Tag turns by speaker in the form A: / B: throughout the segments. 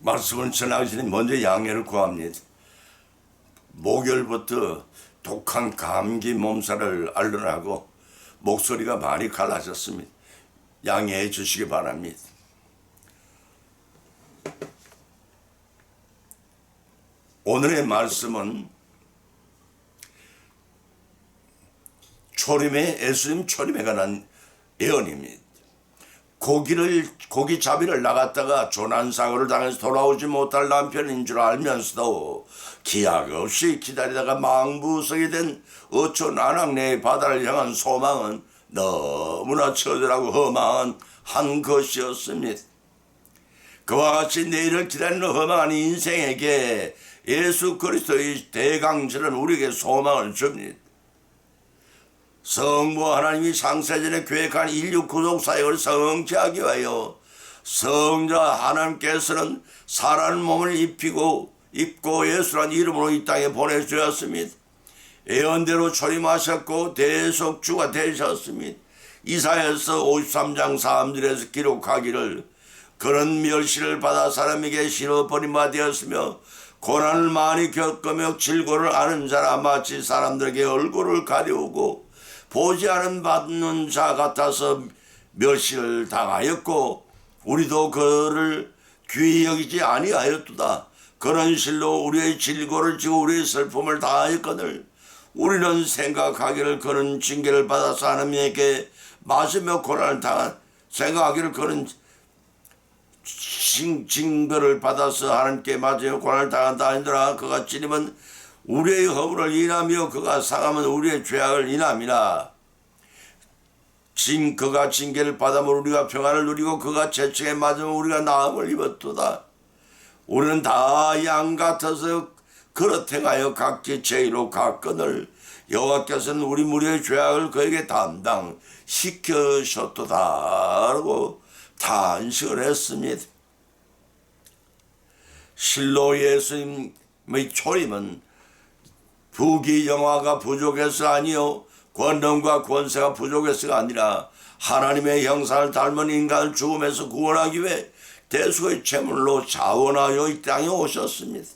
A: 말씀을 전하기 전에 먼저 양해를 구합니다. 목요일부터 독한 감기 몸살을 앓느라고 목소리가 많이 갈라졌습니다. 양해해 주시기 바랍니다. 오늘의 말씀은 예수님 초림에 관한 예언입니다. 고기잡이를 나갔다가 조난사고를 당해서 돌아오지 못할 남편인 줄 알면서도 기약 없이 기다리다가 망부석이 된 어촌 안악내의 바다를 향한 소망은 너무나 처절하고 험한 한 것이었습니다. 그와 같이 내일을 기다리는 험한 인생에게 예수 그리스도의 대강절은 우리에게 소망을 줍니다. 성부 하나님이 창세전에 계획한 인류 구속 사역을 성취하기 위하여 성자 하나님께서는 사람 몸을 입고 예수란 이름으로 이 땅에 보내주셨습니다. 예언대로 초림하셨고 대속주가 되셨습니다. 이사야서 53장 3절에서 기록하기를 그런 멸시를 받아 사람에게 실어버림바 되었으며 고난을 많이 겪으며 질고를 아는 자라 마치 사람들에게 얼굴을 가려우고 보지 않은 받는 자 같아서 멸시를 당하였고 우리도 그를 귀히 여기지 아니하였도다. 그런 실로 우리의 질고를 지고 우리의 슬픔을 다하였거늘 우리는 생각하기를 그런 징계를 받아서 하나님에게 맞으며 고난을 당한 생각하기를 그런 징벌을 받아서 하나님께 맞으며 고난을 당한다 하니라. 그가 찔림은 우리의 허물을 인하며 그가 상하면 우리의 죄악을 인함이라. 그가 징계를 받으면 우리가 평안을 누리고 그가 채찍에 맞으면 우리가 나음을 입었도다. 우리는 다 양 같아서 그릇 행하여 각기 죄로 갔거늘 여호와께서는 우리 무리의 죄악을 그에게 담당시켜셨도다 라고 탄식을 했습니다. 실로 예수님의 초림은 부귀 영화가 부족해서가 아니요 권능과 권세가 부족해서가 아니라 하나님의 형상을 닮은 인간을 죽음에서 구원하기 위해 대속의 제물로 자원하여 이 땅에 오셨습니다.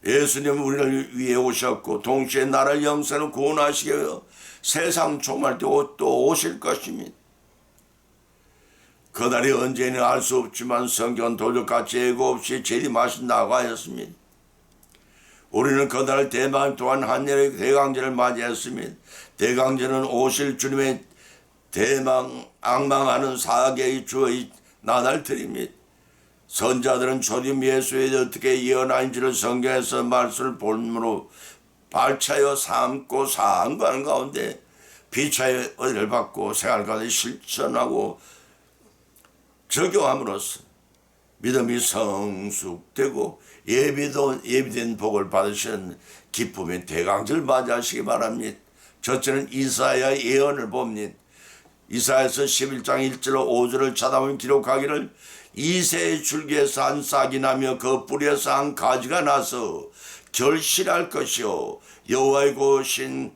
A: 예수님은 우리를 위해 오셨고 동시에 나를 영생을 구원하시기 위해 세상 종말 때 또 오실 것입니다. 그날이 언제는 알 수 없지만 성경은 도적같이 예고 없이 재림하신다고 하였습니다. 우리는 그날 대망 또한 한여의 대강절을 맞이했습니다. 대강절은 오실 주님의 악망하는 사계의 주의 나날들입니다. 선자들은 초림 예수에 어떻게 예언하는지를 성경에서 말씀을 본문으로 발차여 삼고 사항하는 가운데 비차의 은혜를 받고 생활 가운데 실천하고 적용함으로써 믿음이 성숙되고 예비된 복을 받으시는 기쁨의 대강절 맞이하시기 바랍니다. 첫째는 이사야의 예언을 봅니다. 이사야서 11장 1절로 5절을 찾아보면 기록하기를 이새의 줄기에서 한 싹이 나며 그 뿌리에서 한 가지가 나서 결실할 것이요 여호와의 고신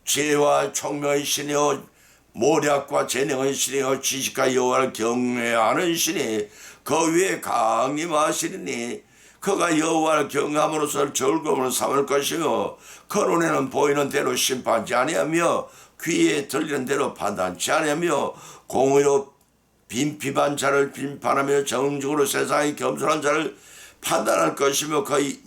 A: 지혜와 총명의 신이요 모략과 재능의 신이요 지식과 여호와를 경외하는 신이 그 위에 강림하시리니 그가 여호와를 경외함으로써 즐거움을 삼을 것이며 그 눈에는 보이는 대로 심판치 아니하며 귀에 들리는 대로 판단치 아니하며 공의로 빈핍한 자를 빈판하며 정직으로 세상에 겸손한 자를 판단할 것이며 그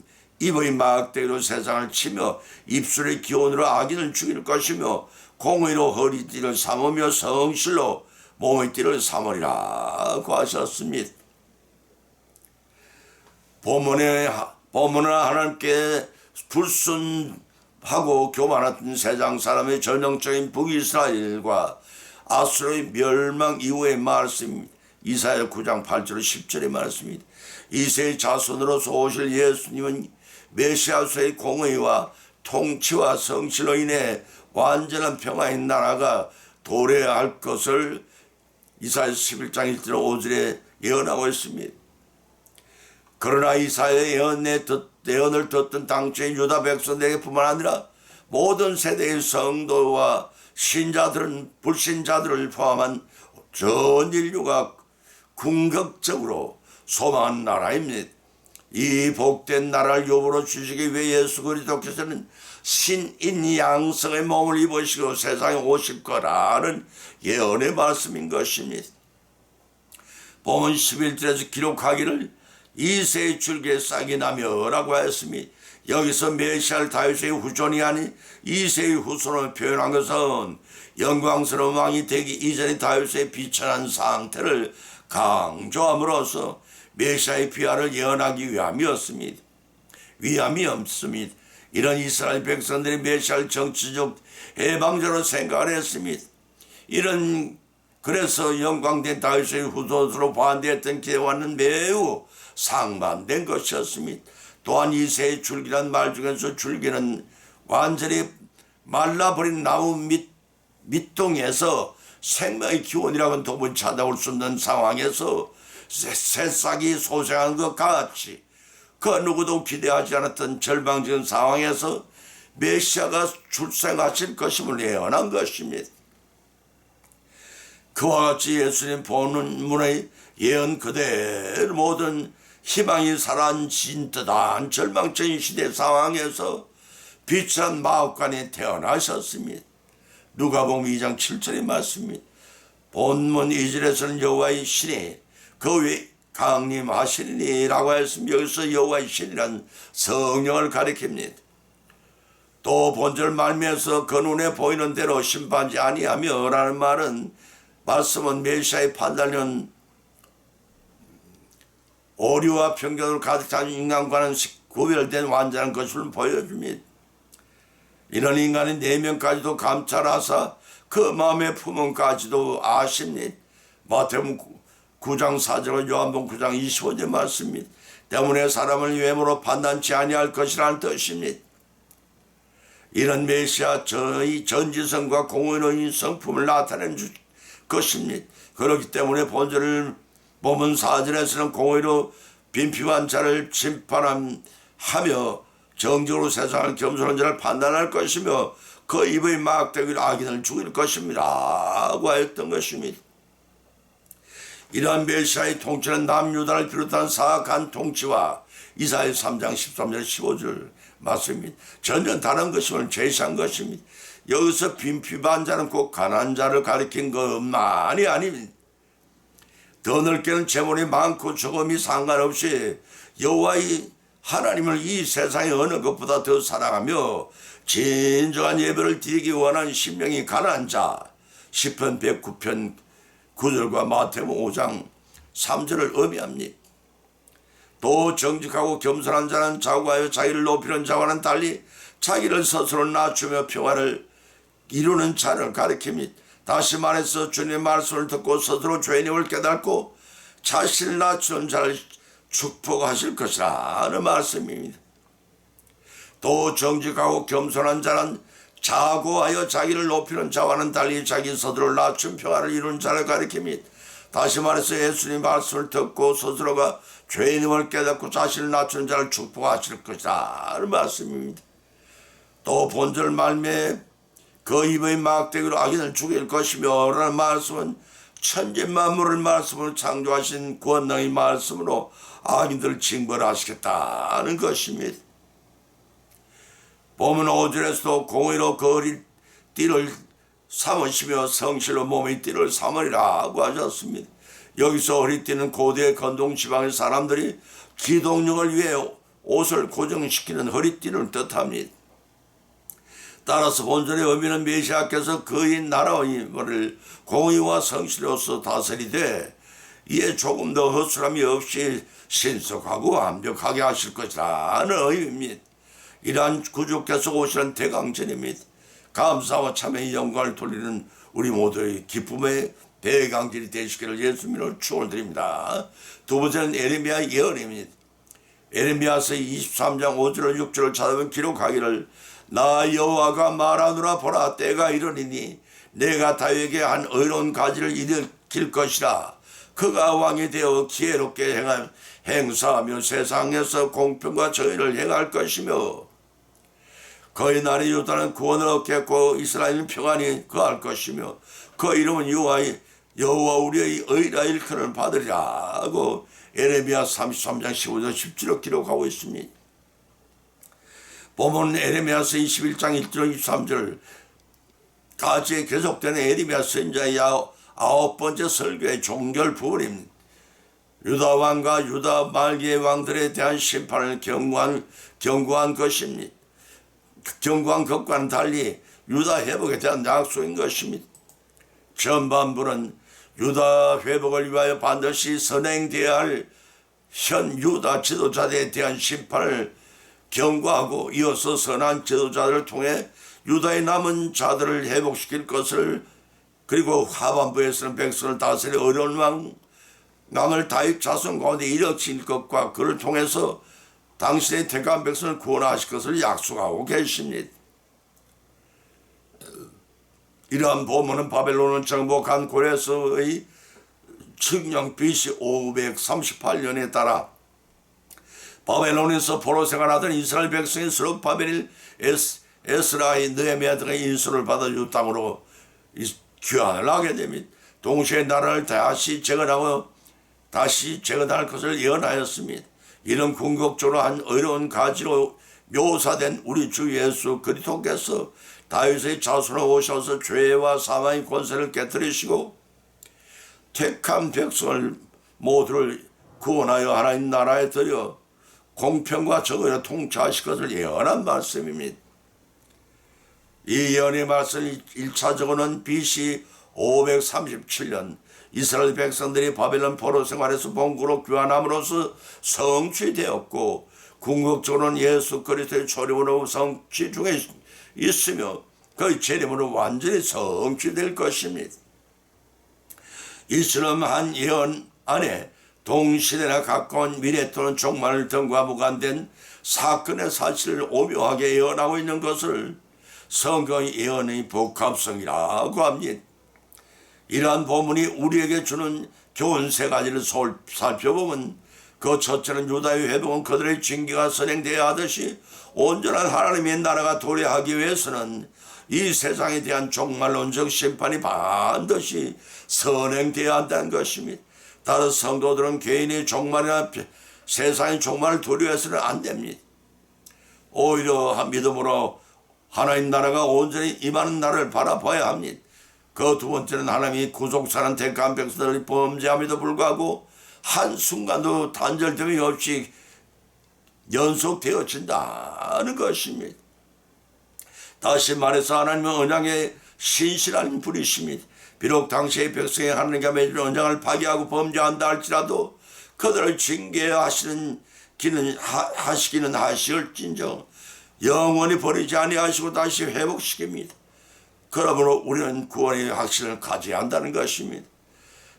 A: 입의 막대기로 세상을 치며 입술의 기온으로 악인을 죽일 것이며 공의로 허리띠를 삼으며 성실로 몸의 띠를 삼으리라고 하셨습니다. 본문은 하나님께 불순하고 교만했던 세상 사람의 전형적인 북이스라엘과 아수르의 멸망 이후의 말씀 이사야 9장 8절 10절의 말씀입니다. 이새의 자손으로서 오실 예수님은 메시아수의 공의와 통치와 성실로 인해 완전한 평화의 나라가 도래할 것을 이사야 11장 1절 5절에 예언하고 있습니다. 그러나 이사야의 예언을 듣던 당초의 유다 백성들에게뿐만 아니라 모든 세대의 성도와 신자들은 불신자들을 포함한 전 인류가 궁극적으로 소망하는 나라입니다. 이 복된 나라를 유업으로 주시기 위해 예수 그리스도께서는 신인 양성의 몸을 입으시고 세상에 오실 거라는 예언의 말씀인 것입니다. 본문 11절에서 기록하기를 이새의 줄기에 싹이 나며 라고 하였습니다. 여기서 메시아 다윗의 후손이 아닌 이새의 후손을 표현한 것은 영광스러운 왕이 되기 이전의 다윗의 비천한 상태를 강조함으로써 메시아의 비하를 예언하기 위함이었습니다. 위함이 없습니다. 이런 이스라엘 백성들이 메시아를 정치적 해방자로 생각을 했습니다. 그래서 영광된 다윗의 후손으로 반대했던 기대와는 매우 상반된 것이었습니다. 또한 이새의 줄기란 말 중에서 줄기는 완전히 말라버린 나무 밑동에서 생명의 기원이라고는 도무지 찾아올 수 없는 상황에서 새싹이 소생한 것 같이 그 누구도 기대하지 않았던 절망적인 상황에서 메시아가 출생하실 것임을 예언한 것입니다. 그와 같이 예수님 본문의 예언 그대로 모든 희망이 사라진 듯한 절망적인 시대 상황에서 비천한 마법관이 태어나셨습니다. 누가복음 2장 7절의 말씀입니다. 본문 2절에서는 여호와의 신이 그 위에 강림하시리니 라고 했으면 여기서 여호와의 신이란 성령을 가리킵니다. 또 본절 말미에서 그 눈에 보이는 대로 심판지 아니하며 라는 말씀은 메시아의 판단은 오류와 편견을 가득 찬 인간과는 구별된 완전한 것을 보여줍니다. 이런 인간의 내면까지도 감찰하사 그 마음의 품음까지도 아십니다. 마태복음 9장 4절과 요한복음 9장 25절 말씀입니다. 때문에 사람을 외모로 판단치 아니할 것이라는 뜻입니다. 이런 메시아 저의 전지성과 공의로운 성품을 나타낸 것입니다. 그렇기 때문에 본절을 보면 4절에서는 공의로 빈피한 자를 심판하며 정직으로 세상을 겸손한 자를 판단할 것이며 그 입의 막대기를 악인을 죽일 것입니다 라고 하였던 것입니다. 이러한 메시아의 통치는 남유다를 비롯한 사악한 통치와 이사야 3장 13절 15절 말씀입니다. 전혀 다른 것임을 제시한 것입니다. 여기서 빈피한 자는 꼭 가난한 자를 가리킨 것만이 아닙니다. 더 넓게는 재물이 많고 적음이 상관없이 여호와의 하나님을 이 세상의 어느 것보다 더 사랑하며 진정한 예배를 드리기 원하는 심령이 가난한 자 시편 109편 9절과 마태복음 5장 3절을 의미합니다. 또 정직하고 겸손한 자는 자고하여 자기를 높이는 자와는 달리 자기를 스스로 낮추며 평화를 이루는 자를 가리킵니다. 다시 말해서 주님의 말씀을 듣고 스스로 죄인임을 깨닫고 자신을 낮추는 자를 축복하실 것이라는 말씀입니다. 또 정직하고 겸손한 자는 자고하여 자기를 높이는 자와는 달리 자기 스스로 낮춘 평화를 이루는 자를 가리킵니다. 다시 말해서 예수님 말씀을 듣고 스스로가 죄인임을 깨닫고 자신을 낮추는 자를 축복하실 것이라는 말씀입니다. 또 본절 말미에 그 입의 막대기로 악인을 죽일 것이며 라는 말씀은 천지 만물을 말씀으로 창조하신 권능의 말씀으로 악인들을 징벌하시겠다는 것입니다. 보면 5절에서도 공의로 그 띠를 삼으시며 성실로 몸의 띠를 삼으리라고 하셨습니다. 여기서 허리띠는 고대 건동 지방의 사람들이 기동력을 위해 옷을 고정시키는 허리띠를 뜻합니다. 따라서 본절의 의미는 메시아께서 그의 나라의 공의와 성실로서 다스리되 이에 조금 더 허술함이 없이 신속하고 완벽하게 하실 것이라는 의미입니다. 이러한 구주께서 오시는 대강절입니다. 감사와 참회의 영광을 돌리는 우리 모두의 기쁨의 대강절이 되시기를 예수님으로 축원드립니다. 두 번째는 에레미야 예언입니다. 에레미야서 23장 5절 6절을 찾아보면 기록하기를 나 여호와가 말하노라 보라 때가 이르리니 내가 다윗에게 한 의로운 가지를 일으킬 것이라 그가 왕이 되어 지혜롭게 행사하며 세상에서 공평과 정의를 행할 것이며 그의 날에 유다는 구원을 얻겠고 이스라엘은 평안히 거할 것이며 그 이름은 여호와의 여호와 우리의 의라 일컬음을 받으리라 하고 에레미야 33장 15절 17절 기록하고 있습니다. 보면 에레미야서 21장 1절 23절 같이 계속되는 에레미야 선지자의 9번째 설교의 종결 부분입니다. 유다 왕과 유다 말기의 왕들에 대한 심판을 경고한 것입니다. 경고한 것과는 달리 유다 회복에 대한 약속인 것입니다. 전반부는 유다 회복을 위하여 반드시 선행되어야 할 현 유다 지도자들에 대한 심판을 경고하고 이어서 선한 지도자들을 통해 유다의 남은 자들을 회복시킬 것을, 그리고 하반부에서는 백성을 다스릴 어려운 왕을 다윗 자손 가운데 일으킬 것과 그를 통해서 당신의 택한 백성을 구원하실 것을 약속하고 계십니다. 이러한 보문은 바벨론을 정복한 고레스의 칙령 BC 538년에 따라 바벨론에서 포로 생활하던 이스라엘 백성이 스룹바벨, 에스라의 느헤미야 등의 인수를 받아 유 땅으로 귀환을 하게 됩니다. 동시에 나라를 다시 재건할 것을 예언하였습니다. 이런 궁극적으로 한 어려운 가지로 묘사된 우리 주 예수 그리스도께서 다윗의 자손으로 오셔서 죄와 사망의 권세를 깨뜨리시고 택한 백성을 모두를 구원하여 하나님 나라에 들여 공평과 정의로 통치하실 것을 예언한 말씀입니다. 이 예언의 말씀이 1차적으로는 BC 537년 이스라엘 백성들이 바벨론 포로 생활에서 본국으로 귀환함으로써 성취되었고, 궁극적으로는 예수 그리스도의 초림으로 성취 중에 있으며 그의 재림으로 완전히 성취될 것입니다. 이처럼 한 예언 안에 동시대나 가까운 미래 또는 종말 등과 무관된 사건의 사실을 오묘하게 예언하고 있는 것을 성경의 예언의 복합성이라고 합니다. 이러한 본문이 우리에게 주는 교훈 세 가지를 살펴보면, 그 첫째는 유다의 회복은 그들의 징계가 선행되어야 하듯이 온전한 하나님의 나라가 도래하기 위해서는 이 세상에 대한 종말론적 심판이 반드시 선행되어야 한다는 것입니다. 따라서 성도들은 개인의 종말이나 세상의 종말을 두려워해서는 안 됩니다. 오히려 믿음으로 하나님 나라가 온전히 임하는 날을 바라봐야 합니다. 그 두 번째는 하나님이 구속사는 택한 백성들이 범죄함에도 불구하고 한순간도 단절됨이 없이 연속되어진다는 것입니다. 다시 말해서 하나님은 언약의 신실한 분이십니다. 비록 당시의 백성이 하나님과 맺은 언약을 파기하고 범죄한다 할지라도 그들을 징계하시기는 하시을진정 영원히 버리지 아니하시고 다시 회복시킵니다. 그러므로 우리는 구원의 확신을 가져야 한다는 것입니다.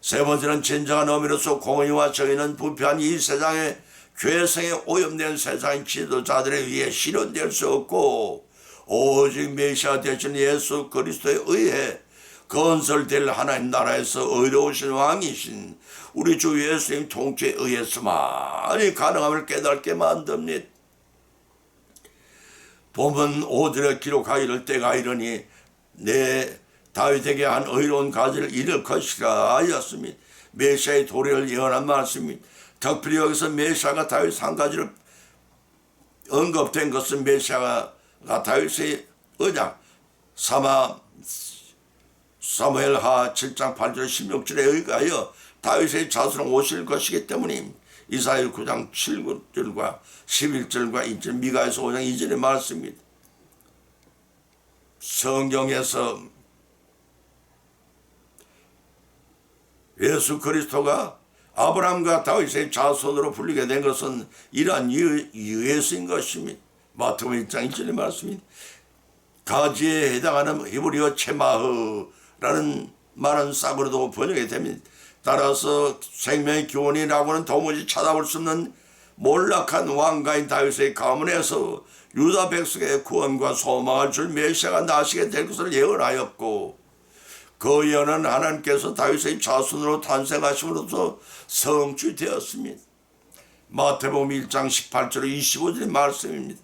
A: 세 번째는 진정한 의미로서 공의와 정의는 부패한 이 세상에 죄성에 오염된 세상의 지도자들에 의해 실현될 수 없고, 오직 메시아 되신 예수 그리스도에 의해 건설될 하나님 나라에서 의로우신 왕이신 우리 주 예수님 통치에 의해서만이 가능함을 깨닫게 만듭니다. 본문 5절에 기록하기를 때가 이르니 내 다윗에게 한 의로운 가지를 이룰 것이라 하였습니다. 메시아의 도래를 예언한 말씀입니다. 특별히 여기서 메시아가 다윗 한 가지를 언급된 것은 메시아가 다윗의 언약 사무엘하 7장 8절 16절에 의하여 다윗의 자손으로 오실 것이기 때문입니다. 이사야 9장 7절과 11절과 2절, 미가에서 5장 2절의 말씀입니다. 성경에서 예수 그리스도가 아브라함과 다윗의 자손으로 불리게 된 것은 이러한 이유에서인 것입니다. 마태복음 1장 1절의 말씀입니다. 가지에 해당하는 히브리어 체마흐라는 말은 싹으로도 번역이 됩니다. 따라서 생명의 교훈이라고는 도무지 찾아볼 수 없는 몰락한 왕가인 다윗의 가문에서 유다 백성의 구원과 소망을 줄 메시아가 나시게 될 것을 예언하였고, 그 예언은 하나님께서 다윗의 자손으로 탄생하심으로써 성취되었습니다. 마태복음 1장 18절 25절의 말씀입니다.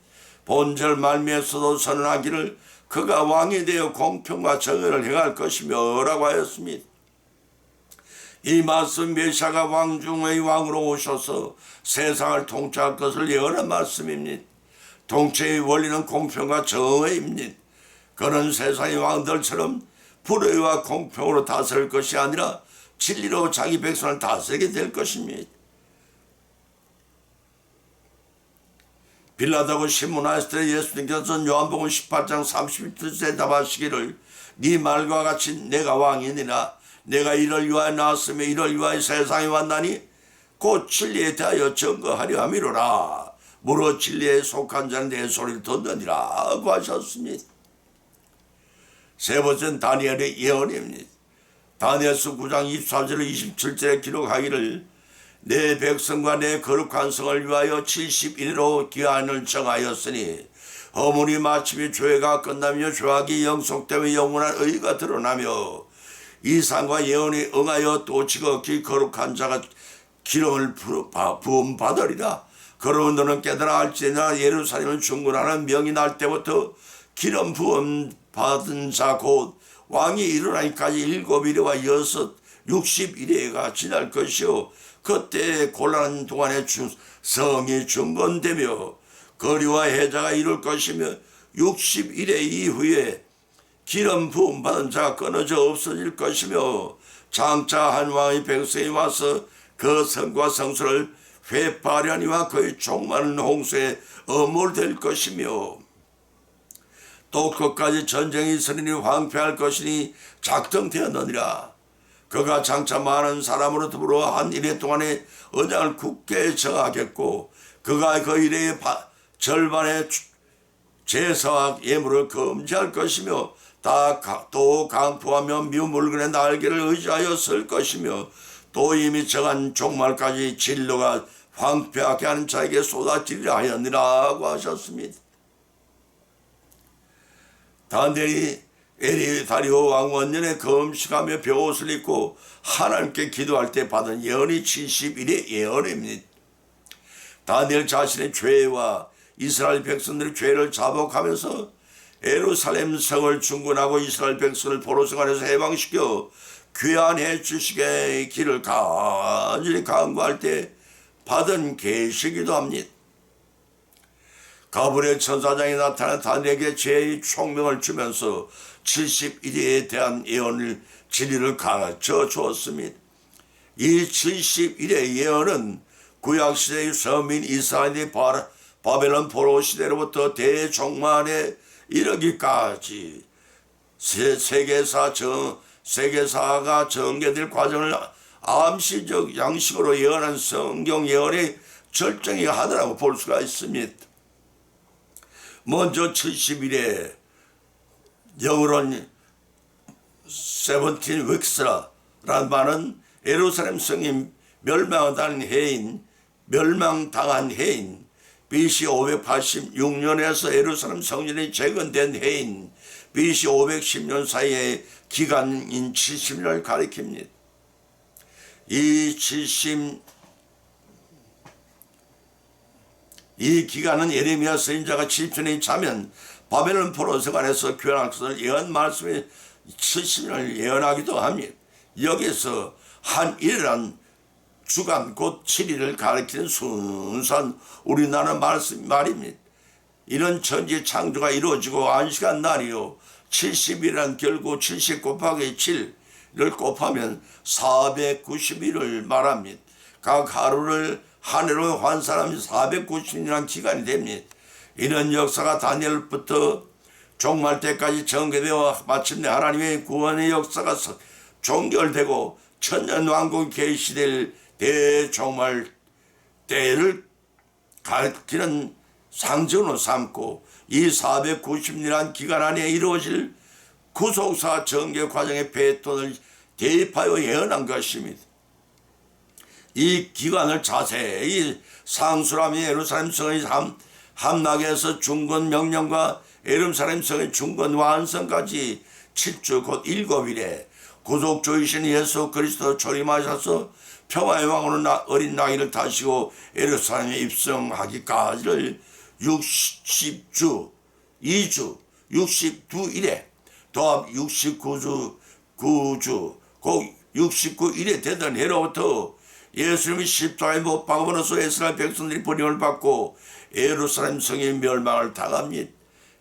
A: 본절 말미에서도 선언하기를 그가 왕이 되어 공평과 정의를 행할 것이며 라고 하였습니다. 이 말씀 메시아가 왕 중의 왕으로 오셔서 세상을 통치할 것을 예언한 말씀입니다. 통치의 원리는 공평과 정의입니다. 그런 세상의 왕들처럼 불의와 공평으로 다스릴 것이 아니라 진리로 자기 백성을 다스리게 될 것입니다. 빌라도가 신문하였을 때 예수님께서 요한복음 18장 30절 대답하시기를 네 말과 같이 내가 왕이니라. 내가 이를 위하여 나왔으며 이를 위하여 세상에 왔나니 곧 진리에 대하여 증거하려 함이로라. 무릇 진리에 속한 자는 내 소리를 듣느니라 고 하셨습니다. 세 번째는 다니엘의 예언입니다. 다니엘서 9장 24절 27절에 기록하기를 내 백성과 내 거룩한 성을 위하여 70일로 기한을 정하였으니 허물이 마침이 죄가 끝나며 죄악이 영속되며 영원한 의가 드러나며 이 상과 예언에 응하여 또 지극히 거룩한 자가 기름을 부음받으리라. 그러면 너는 깨달아 알지니라. 예루살렘을 중건하는 명이 날 때부터 기름 부음 받은 자 곧 왕이 일어나기까지 7일과 60일에가 지날 것이요 그때 곤란한 동안에 성이 중건되며 거리와 해자가 이룰 것이며 60일의 이후에 기름 부음 받은 자가 끊어져 없어질 것이며 장차 한 왕의 백성이 와서 그 성과 성소를 회파하려니와 그의 종많은 홍수에 어몰될 것이며 또 끝까지 전쟁이 있으니 황폐할 것이니 작정되었느니라. 그가 장차 많은 사람으로 더불어 한 일해 동안에 언약을 굳게 정하겠고 그가 그 일의 절반의 제사와 예물을 금지할 것이며 또 강포하며 미운 물건의 날개를 의지하여 쓸 것이며 또 이미 정한 종말까지 진로가 황폐하게 하는 자에게 쏟아지리라 하였느라고 하셨습니다. 다니엘이 다리오 왕 원년에 금식하며 벼옷을 입고 하나님께 기도할 때 받은 예언이 70일의 예언입니다. 다니엘 자신의 죄와 이스라엘 백성들의 죄를 자복하면서 예루살렘 성을 중건하고 이스라엘 백성을 포로성 안에서 해방시켜 귀환해 주시게 길을 간절히 간구할 때 받은 계시기도 합니다. 가브리엘 천사장이 나타나 다니엘에게 죄의 총명을 주면서 70일에 대한 예언을 진리를 가르쳐 주었습니다. 이 70일의 예언은 구약시대의 서민 이스라엘이 바벨론 포로 시대로부터 대종말에 이르기까지 세계사가 전개될 과정을 암시적 양식으로 예언한 성경 예언의 절정이 하나라고 볼 수가 있습니다. 먼저 70일에 영어로는 17 weeks라는 말은 예루살렘 성이 멸망당한 해인 BC 586년에서 예루살렘 성전이 재건된 해인 BC 510년 사이의 기간인 70년을 가리킵니다. 이 기간은 예레미야 선지자가 70년이 차면 바벨론 포로성 안에서 귀환할 것을 예언 말씀에 70년을 예언하기도 합니다. 여기서 한 일이란 주간 곧 7일을 가리키는 순수한 우리나라 말입니다. 이런 천지 창조가 이루어지고 안식한 날이요 70일이란 결국 70 곱하기 7을 곱하면 490일을 말합니다. 각 하루를 한 해로 환산하면 490일이라는 기간이 됩니다. 이런 역사가 다니엘부터 종말 때까지 전개되어 마침내 하나님의 구원의 역사가 종결되고 천년왕국이 계시될 대종말 때를 가리키는 상징으로 삼고 이 490일이라는 기간 안에 이루어질 구속사 정계 과정의 패턴을 대입하여 예언한 것입니다. 이 기간을 자세히 상수라며 예루살렘 성의 함락에서 중건 명령과 예루살렘 성의 중건 완성까지 7주 곧 7일에 구속주이신 예수 그리스도 초림하셔서 평화의 왕으로 어린 나귀를 타시고 예루살렘에 입성하기까지를 60주 2주 62일에 도합 69주 9주 곧 69일에 되던 해로부터 예수님이 십자가에 못 박음으로써 이스라엘 백성들이 버림을 받고 예루살렘 성이 멸망을 당합니다.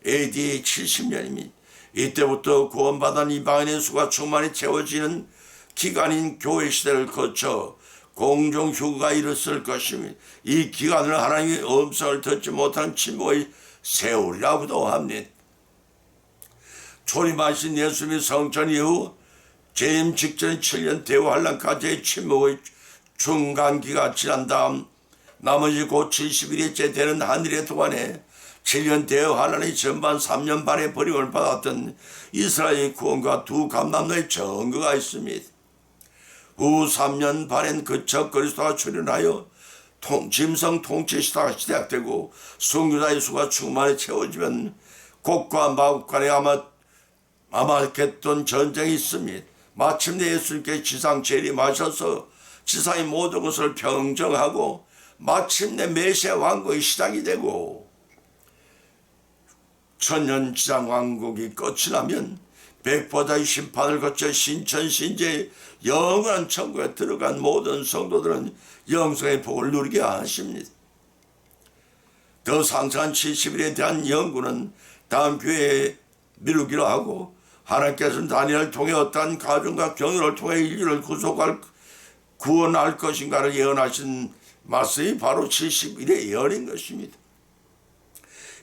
A: AD 70년입니다. 이때부터 구원받은 이방인의 수가 충만히 채워지는 기간인 교회 시대를 거쳐 공중휴가가 일었을 것입니다. 이 기간을 하나님의 음성을 듣지 못한 침묵의 세월이라고도 합니다. 초림하신 예수님의 성천 이후 재림 직전 7년 대환란까지의 침묵의 중간기가 지난 다음 나머지 곧 70일째 되는 한일의 동안에 7년 대환란의 전반 3년 반의 버림을 받았던 이스라엘의 구원과 두 감람노의 증거가 있습니다. 후 3년 반엔 그쳐 그리스도가 출현하여 짐승 통치 시대가 시작되고 순교자의 수가 충만히 채워지면 곡과 마곡 간에 아마겟돈 전쟁이 있습니다. 마침내 예수님께 지상 재림하셔서 지상의 모든 것을 평정하고 마침내 메시아 왕국의 시작이 되고 천년 지상 왕국이 끝이 나면 백보다의 심판을 거쳐 신천신제의 영원한 천국에 들어간 모든 성도들은 영생의 복을 누리게 하십니다. 더 상세한 70일에 대한 연구는 다음 기회에 미루기로 하고 하나님께서는 다니엘을 통해 어떠한 가정과 경륜을 통해 인류를 구원할 것인가를 예언하신 말씀이 바로 70일의 예언인 것입니다.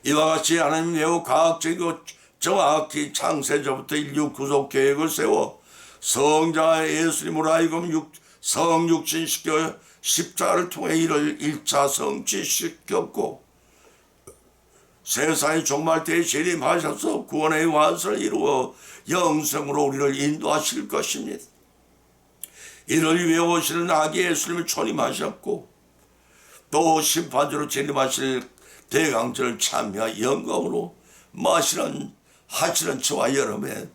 A: 이와 같이 하나님은 매우 과학적이고 정확히 창세전부터 인류 구속 계획을 세워 성자 예수님으로 하여금 성육신시켜 십자가를 통해 이를 1차 성취시켰고 세상의 종말 때에 재림하셔서 구원의 완성을 이루어 영생으로 우리를 인도하실 것입니다. 이를 위해 오시는 아기 예수님을 초림하셨고 또 심판주로 재림하실 대강절을 참여하 영광으로 하시는 저와 여러분의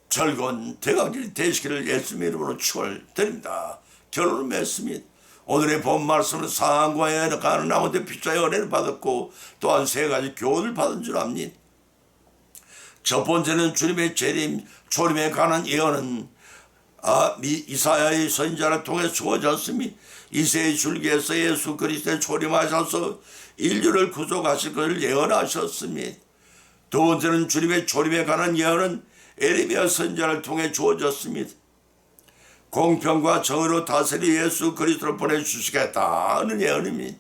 A: 즐거운 대강절이 되시기를 예수님의 이름으로 축원드립니다. 결론을 맺습니다. 오늘의 본 말씀은 상황과에 가는 가운데 빛자의 은혜를 받았고 또한 세 가지 교훈을 받은 줄 압니다. 첫 번째는 주님의 재림, 초림에 관한 예언은 이사야의 선지자를 통해 주어졌으니 이새의 줄기에서 예수 그리스도의 초림하셔서 인류를 구속하실 것을 예언하셨습니다. 두 번째는 주님의 초림에 관한 예언은 에레미야 선지자를 통해 주어졌습니다. 공평과 정의로 다스리 예수 그리스도를 보내주시겠다는 예언입니다.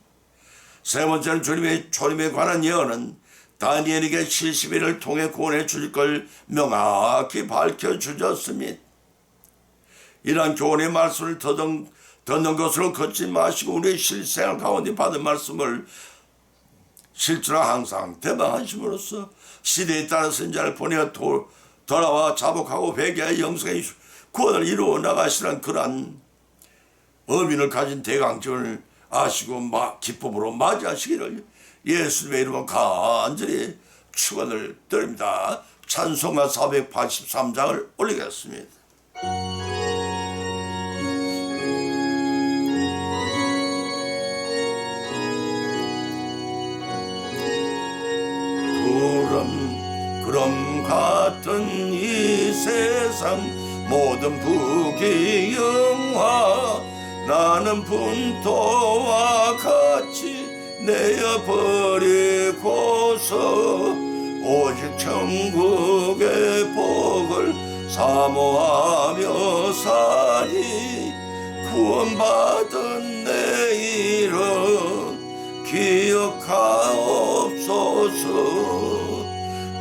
A: 세 번째는 주님의 초림에 관한 예언은 다니엘에게 70일을 통해 구원해 주실 걸 명확히 밝혀주셨습니다. 이러한 교훈의 말씀을 듣는 것으로 걷지 마시고 우리의 실생활 가운데 받은 말씀을 실제로 항상 대방하심으로써 시대에 따라 선지자를 보내어 돌아와 자복하고 회개하여 영생의 구원을 이루어 나가시는 그러한 의미를 가진 대강절을 아시고 기쁨으로 맞이하시기를 예수님의 이름으로 간절히 축원을 드립니다. 찬송가 483장을 올리겠습니다. 구름 같은 이 세상 모든 부귀영화 나는 분토와 같이 내어버리고서 오직 천국의 복을 사모하며 사니 구원받은 내 이름 기억하옵소서.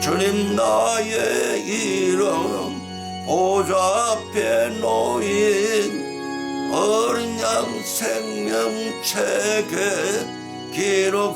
A: 주님 나의 이름 보좌 앞에 놓인 어린 양 생명책에 기록하옵소서.